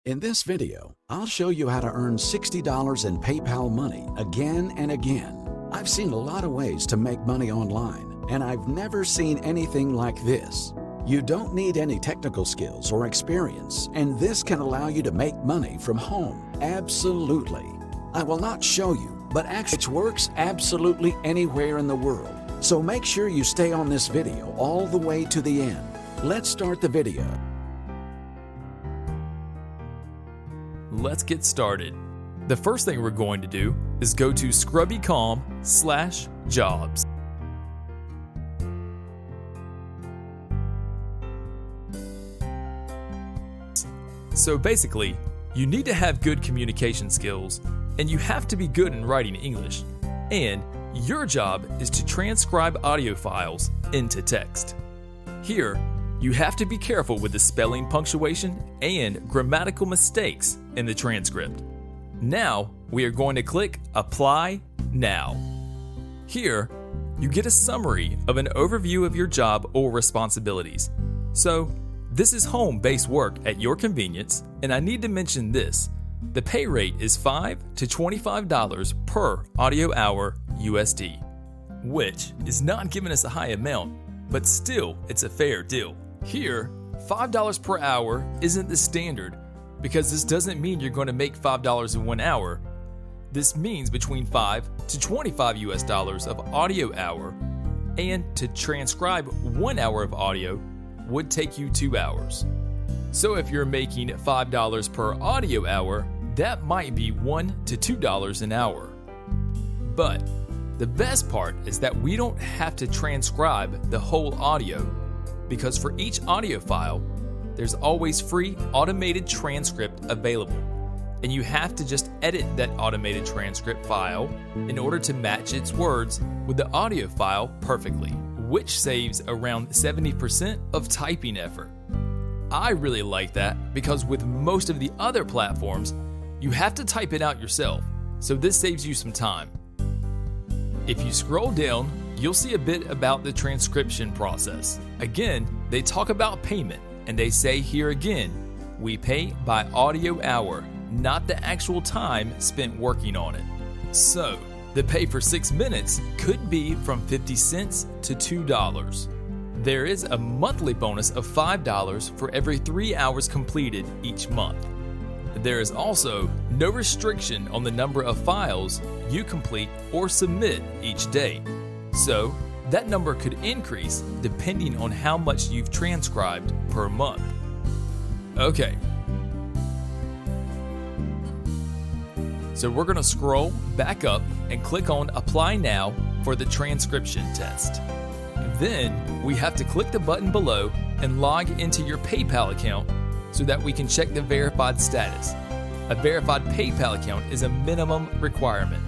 In this video, I'll show you how to earn $60 in PayPal money again and again. I've seen a lot of ways to make money online, and I've never seen anything like this. You don't need any technical skills or experience, and this can allow you to make money from home. Absolutely. I will not show you, but actually it works absolutely anywhere in the world. So make sure you stay on this video all the way to the end. Let's start the video. Let's get started. The first thing we're going to do is go to scribie.com/jobs. So basically, you need to have good communication skills, and you have to be good in writing English. And your job is to transcribe audio files into text. Here, you have to be careful with the spelling, punctuation, and grammatical mistakes in the transcript. Now, we are going to click Apply Now. Here, you get a summary of an overview of your job or responsibilities. So, this is home-based work at your convenience, and I need to mention this. The pay rate is $5 to $25 per audio hour USD, which is not giving us a high amount, but still, it's a fair deal. Here, $5 per hour isn't the standard because this doesn't mean you're going to make $5 in 1 hour. This means between $5 to $25 US of audio hour, and to transcribe 1 hour of audio would take you 2 hours. So if you're making $5 per audio hour, that might be $1 to $2 an hour. But the best part is that we don't have to transcribe the whole audio, because for each audio file, there's always free automated transcript available, and you have to just edit that automated transcript file in order to match its words with the audio file perfectly, which saves around 70% of typing effort. I really like that because with most of the other platforms, you have to type it out yourself, so this saves you some time. If you scroll down, you'll see a bit about the transcription process. Again, they talk about payment, and they say here again, we pay by audio hour, not the actual time spent working on it. So, the pay for 6 minutes could be from 50 cents to $2. There is a monthly bonus of $5 for every 3 hours completed each month. There is also no restriction on the number of files you complete or submit each day. So, that number could increase depending on how much you've transcribed per month. Okay. So we're going to scroll back up and click on Apply Now for the transcription test. Then we have to click the button below and log into your PayPal account so that we can check the verified status. A verified PayPal account is a minimum requirement.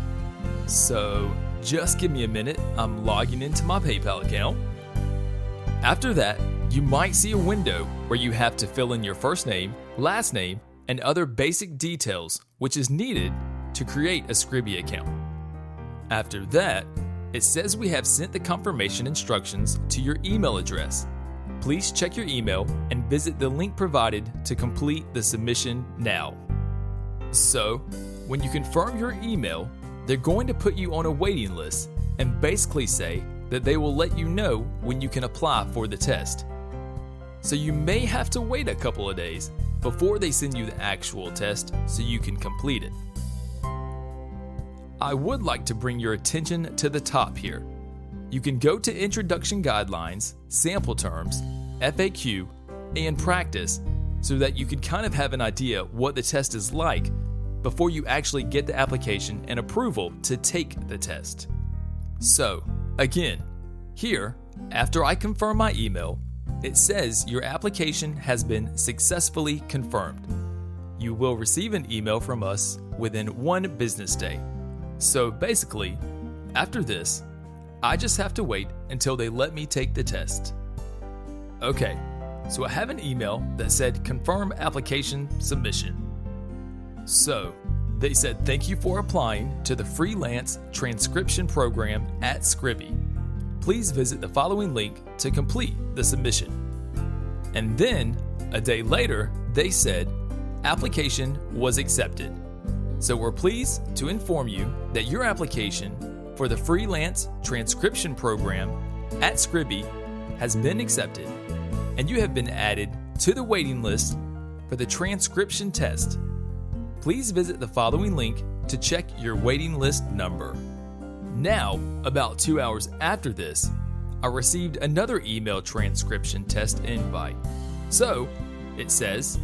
So just give me a minute, I'm logging into my PayPal account. After that, you might see a window where you have to fill in your first name, last name, and other basic details which is needed to create a Scribie account. After that, it says we have sent the confirmation instructions to your email address. Please check your email and visit the link provided to complete the submission now. So, when you confirm your email, they're going to put you on a waiting list and basically say that they will let you know when you can apply for the test. So you may have to wait a couple of days before they send you the actual test so you can complete it. I would like to bring your attention to the top here. You can go to Introduction Guidelines, Sample Terms, FAQ, and Practice so that you can kind of have an idea what the test is like before you actually get the application and approval to take the test. So, again, here, after I confirm my email, it says your application has been successfully confirmed. You will receive an email from us within 1 business day. So basically, after this, I just have to wait until they let me take the test. Okay, so I have an email that said confirm application submission. So, they said thank you for applying to the freelance transcription program at Scribie. Please visit the following link to complete the submission. And then, a day later, they said, application was accepted. So we're pleased to inform you that your application for the freelance transcription program at Scribie has been accepted, and you have been added to the waiting list for the transcription test. Please visit the following link to check your waiting list number. Now, about 2 hours after this, I received another email transcription test invite. So, it says,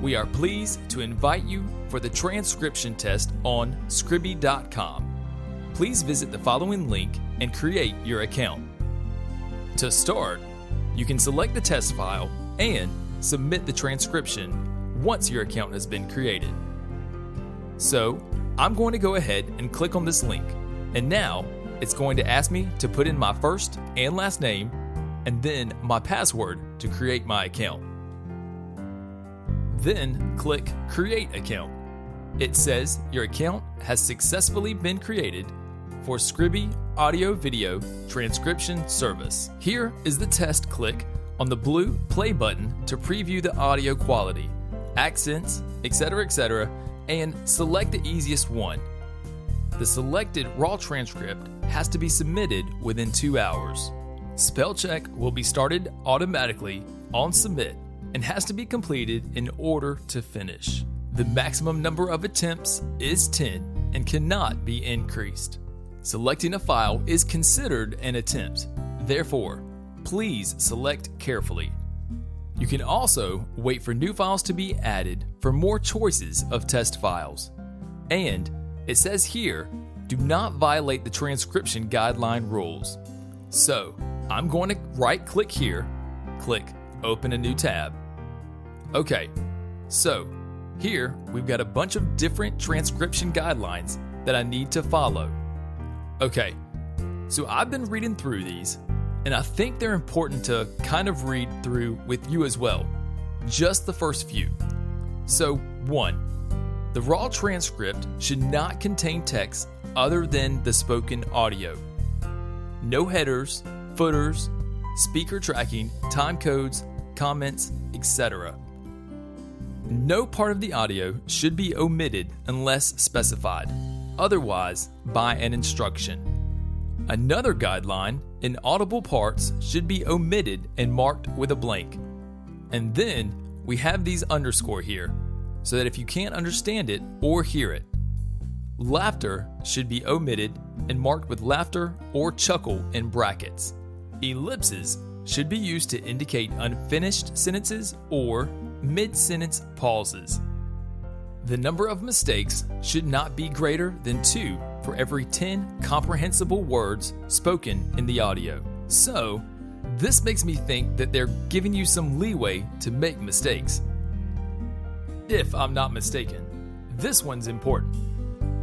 "We are pleased to invite you for the transcription test on Scribie.com. Please visit the following link and create your account." To start, you can select the test file and submit the transcription once your account has been created. So, I'm going to go ahead and click on this link, and now it's going to ask me to put in my first and last name and then my password to create my account. Then click Create Account. It says your account has successfully been created for Scribie Audio Video Transcription Service. Here is the test. Click on the blue play button to preview the audio quality, accents, etc., and select the easiest one. The selected raw transcript has to be submitted within 2 hours. Spell check will be started automatically on submit and has to be completed in order to finish. The maximum number of attempts is 10 and cannot be increased. Selecting a file is considered an attempt. Therefore, please select carefully. You can also wait for new files to be added for more choices of test files. And it says here, do not violate the transcription guideline rules. So, I'm going to right-click here, click Open a New tab. Okay, so here we've got a bunch of different transcription guidelines that I need to follow. Okay, so I've been reading through these, and I think they're important to kind of read through with you as well. Just the first few. So 1. The raw transcript should not contain text other than the spoken audio. No headers, footers, speaker tracking, time codes, comments, etc. No part of the audio should be omitted unless specified, otherwise by an instruction. Another guideline, inaudible parts should be omitted and marked with a blank. And then we have these underscore here, so that if you can't understand it or hear it. Laughter should be omitted and marked with laughter or chuckle in brackets. Ellipses should be used to indicate unfinished sentences or mid-sentence pauses. The number of mistakes should not be greater than 2 for every 10 comprehensible words spoken in the audio. So, this makes me think that they're giving you some leeway to make mistakes. If I'm not mistaken, this one's important.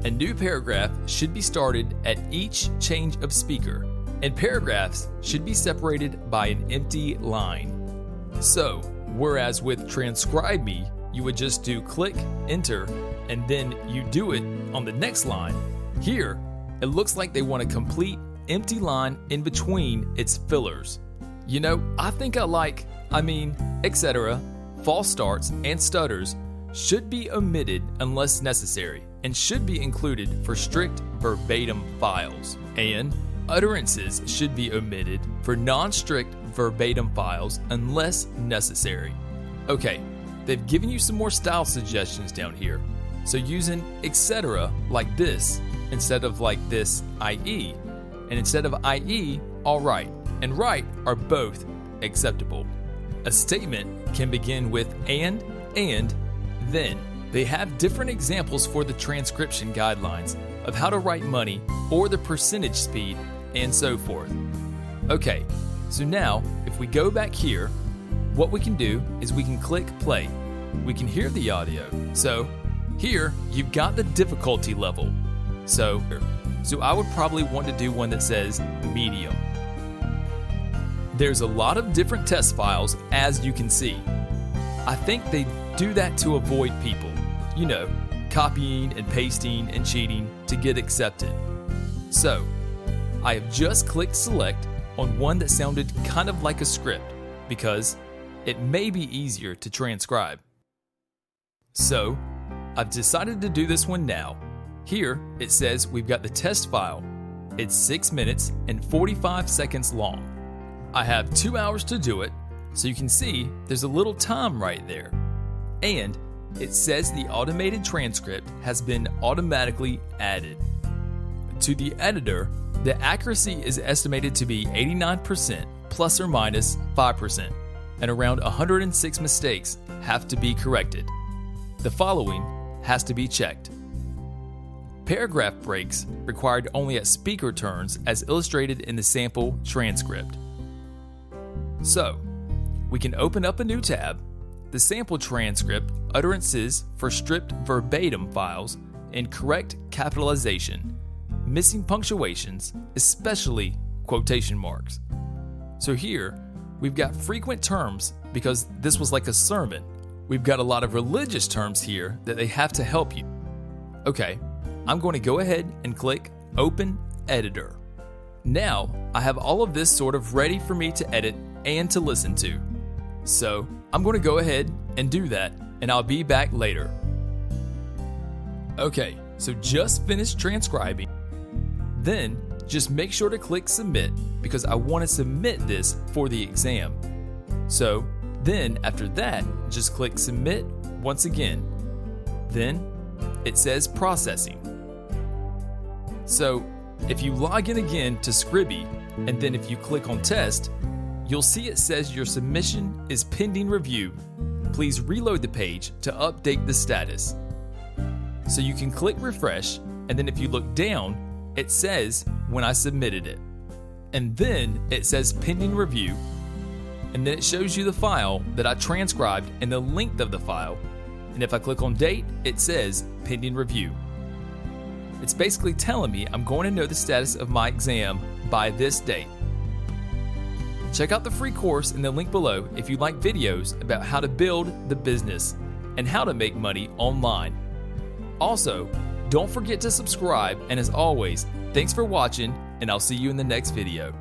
A new paragraph should be started at each change of speaker, and paragraphs should be separated by an empty line. So, whereas with Transcribe Me, you would just do click, enter, and then you do it on the next line. Here, it looks like they want a complete empty line in between its fillers. You know, I think etc., false starts, and stutters should be omitted unless necessary and should be included for strict verbatim files. And utterances should be omitted for non-strict verbatim files unless necessary. Okay, they've given you some more style suggestions down here. So using etc. like this instead of like this, i.e., and instead of i.e., alright and right are both acceptable. A statement can begin with and, then. They have different examples for the transcription guidelines of how to write money or the percentage speed and so forth. Okay, so now if we go back here, what we can do is we can click play. We can hear the audio. So here you've got the difficulty level. So I would probably want to do one that says medium. There's a lot of different test files, as you can see. I think they do that to avoid people, copying and pasting and cheating to get accepted. So, I have just clicked select on one that sounded kind of like a script because it may be easier to transcribe. So, I've decided to do this one now. Here, it says we've got the test file. It's 6 minutes and 45 seconds long. I have 2 hours to do it, so you can see there's a little time right there. And it says the automated transcript has been automatically added. To the editor, the accuracy is estimated to be 89% plus or minus 5%, and around 106 mistakes have to be corrected. The following has to be checked. Paragraph breaks required only at speaker turns as illustrated in the sample transcript. So, we can open up a new tab, the sample transcript utterances for stripped verbatim files, and correct capitalization, missing punctuations, especially quotation marks. So here, we've got frequent terms because this was like a sermon. We've got a lot of religious terms here that they have to help you. Okay, I'm going to go ahead and click Open Editor. Now, I have all of this sort of ready for me to edit and to listen to. So, I'm going to go ahead and do that, and I'll be back later. Okay, so just finished transcribing. Then, just make sure to click Submit because I want to submit this for the exam. So, then after that, just click Submit once again. Then, it says Processing. So, if you log in again to Scribie, and then if you click on Test, you'll see it says your submission is pending review. Please reload the page to update the status. So you can click Refresh, and then if you look down, it says when I submitted it. And then it says pending review, and then it shows you the file that I transcribed and the length of the file. And if I click on date, it says pending review. It's basically telling me I'm going to know the status of my exam by this date. Check out the free course in the link below if you'd like videos about how to build the business and how to make money online. Also, don't forget to subscribe, and as always, thanks for watching, and I'll see you in the next video.